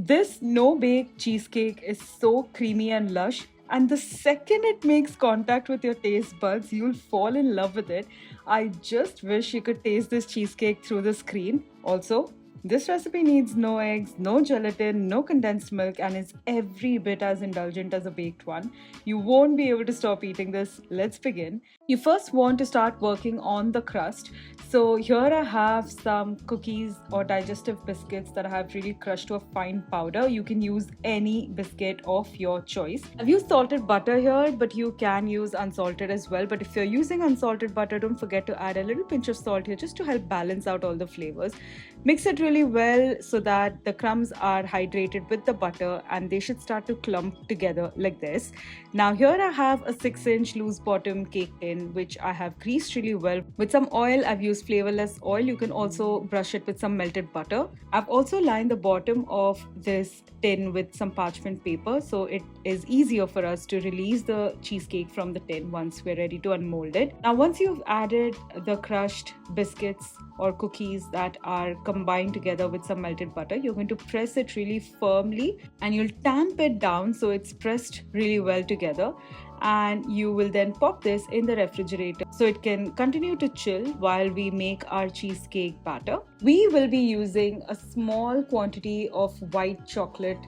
This no-bake cheesecake is so creamy and lush, and the second it makes contact with your taste buds, you'll fall in love with it. I just wish you could taste this cheesecake through the screen. Also, this recipe needs no eggs, no gelatin, no condensed milk, and is every bit as indulgent as a baked one. You won't be able to stop eating this. Let's begin. You first want to start working on the crust. So here I have some cookies or digestive biscuits that I have really crushed to a fine powder. You can use any biscuit of your choice. I've used salted butter here, but you can use unsalted as well. But if you're using unsalted butter, don't forget to add a little pinch of salt here just to help balance out all the flavors. Mix it really well so that the crumbs are hydrated with the butter and they should start to clump together like this. Now here I have a 6-inch loose bottom cake tin which I have greased really well with some oil. I've used flavorless oil. You can also brush it with some melted butter. I've also lined the bottom of this tin with some parchment paper so it is easier for us to release the cheesecake from the tin once we're ready to unmold it. Now once you've added the crushed biscuits or cookies that are combined together with some melted butter, you're going to press it really firmly and you'll tamp it down so it's pressed really well together, and you will then pop this in the refrigerator so it can continue to chill while we make our cheesecake batter. We will be using a small quantity of white chocolate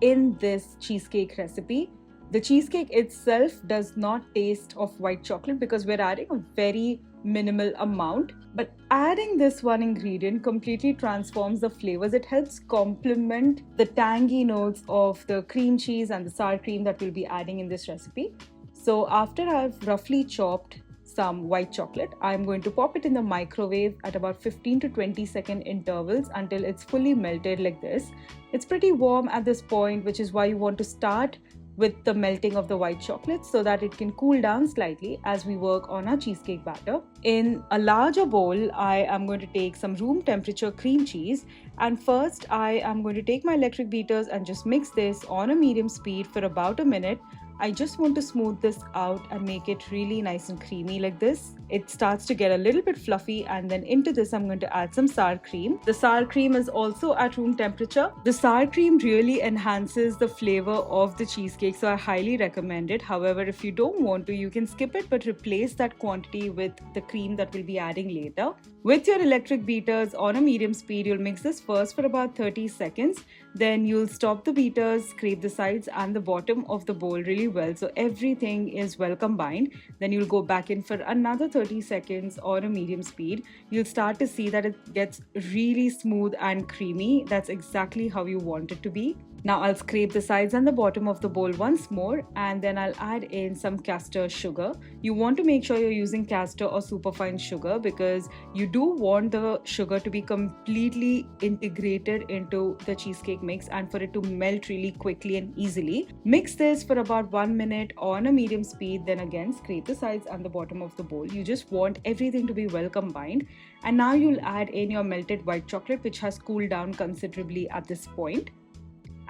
in this cheesecake recipe. The cheesecake itself does not taste of white chocolate because we're adding a very minimal amount, but adding this one ingredient completely transforms the flavors. It helps complement the tangy notes of the cream cheese and the sour cream that we'll be adding in this recipe. So after I've roughly chopped some white chocolate, I'm going to pop it in the microwave at about 15 to 20 second intervals until it's fully melted like this. It's pretty warm at this point, which is why you want to start with the melting of the white chocolate so that it can cool down slightly as we work on our cheesecake batter. In a larger bowl, I am going to take some room temperature cream cheese, and first I am going to take my electric beaters and just mix this on a medium speed for about a minute. I just want to smooth this out and make it really nice and creamy like this. It starts to get a little bit fluffy, and then into this I'm going to add some sour cream. The sour cream is also at room temperature. The sour cream really enhances the flavor of the cheesecake, so I highly recommend it. However, if you don't want to, you can skip it but replace that quantity with the cream that we'll be adding later. With your electric beaters on a medium speed, you'll mix this first for about 30 seconds. Then you'll stop the beaters, scrape the sides and the bottom of the bowl really well so everything is well combined. Then you'll go back in for another 30 seconds on a medium speed. You'll start to see that it gets really smooth and creamy. That's exactly how you want it to be. Now I'll scrape the sides and the bottom of the bowl once more, and then I'll add in some castor sugar. You want to make sure you're using castor or superfine sugar because you do want the sugar to be completely integrated into the cheesecake mix and for it to melt really quickly and easily. Mix this for about 1 minute on a medium speed, then again scrape the sides and the bottom of the bowl. You just want everything to be well combined. And now you'll add in your melted white chocolate, which has cooled down considerably at this point.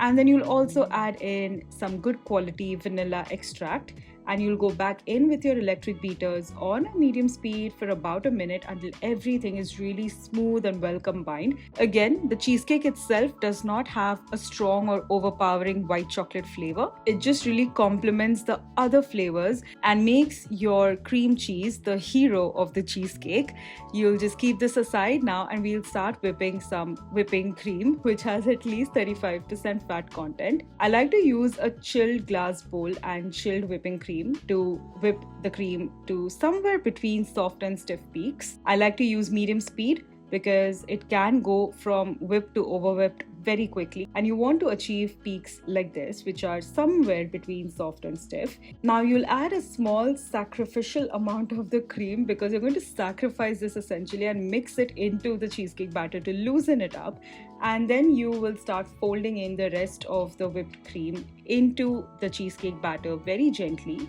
And then you'll also add in some good quality vanilla extract, and you'll go back in with your electric beaters on a medium speed for about a minute until everything is really smooth and well combined. Again, the cheesecake itself does not have a strong or overpowering white chocolate flavor. It just really complements the other flavors and makes your cream cheese the hero of the cheesecake. You'll just keep this aside now and we'll start whipping some whipping cream, which has at least 35% fat content. I like to use a chilled glass bowl and chilled whipping cream to whip the cream to somewhere between soft and stiff peaks. I like to use medium speed because it can go from whipped to over whipped very quickly, and you want to achieve peaks like this which are somewhere between soft and stiff. Now you'll add a small sacrificial amount of the cream because you're going to sacrifice this essentially and mix it into the cheesecake batter to loosen it up, and then you will start folding in the rest of the whipped cream into the cheesecake batter very gently,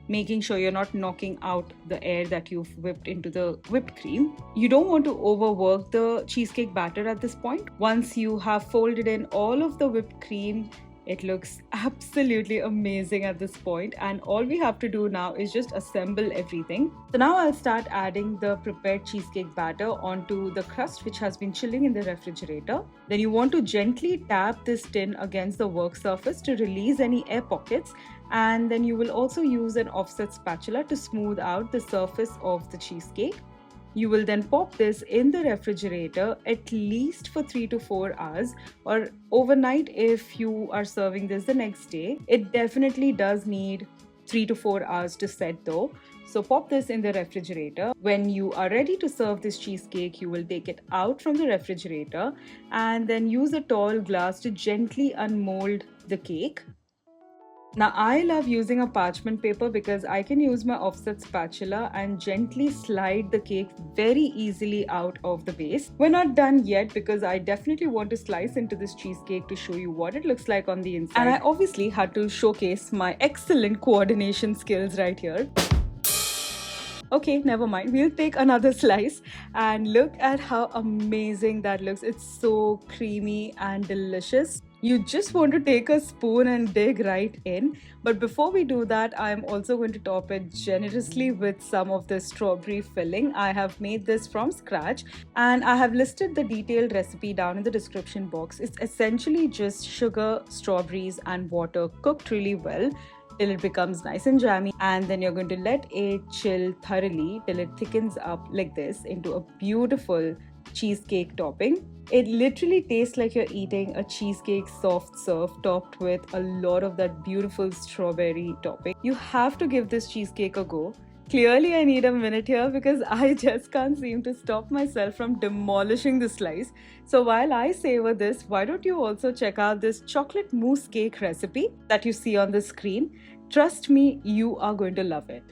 making sure you're not knocking out the air that you've whipped into the whipped cream. You don't want to overwork the cheesecake batter at this point. Once you have folded in all of the whipped cream It looks absolutely amazing at this point, and all we have to do now is just assemble everything. So now I'll start adding the prepared cheesecake batter onto the crust which has been chilling in the refrigerator. Then you want to gently tap this tin against the work surface to release any air pockets, and then you will also use an offset spatula to smooth out the surface of the cheesecake. You will then pop this in the refrigerator at least for 3 to 4 hours, or overnight if you are serving this the next day. It definitely does need 3 to 4 hours to set though. So pop this in the refrigerator. When you are ready to serve this cheesecake, you will take it out from the refrigerator and then use a tall glass to gently unmold the cake. Now I love using a parchment paper because I can use my offset spatula and gently slide the cake very easily out of the base. We're not done yet because I definitely want to slice into this cheesecake to show you what it looks like on the inside. And I obviously had to showcase my excellent coordination skills right here. Okay, never mind. We'll take another slice and look at how amazing that looks. It's so creamy and delicious. You just want to take a spoon and dig right in. But before we do that, I'm also going to top it generously with some of the strawberry filling. I have made this from scratch and I have listed the detailed recipe down in the description box. It's essentially just sugar, strawberries, and water cooked really well till it becomes nice and jammy, and then you're going to let it chill thoroughly till it thickens up like this into a beautiful cheesecake topping. It literally tastes like you're eating a cheesecake soft serve topped with a lot of that beautiful strawberry topping. You have to give this cheesecake a go. Clearly, I need a minute here because I just can't seem to stop myself from demolishing the slice. So while I savor this, why don't you also check out this chocolate mousse cake recipe that you see on the screen? Trust me, you are going to love it.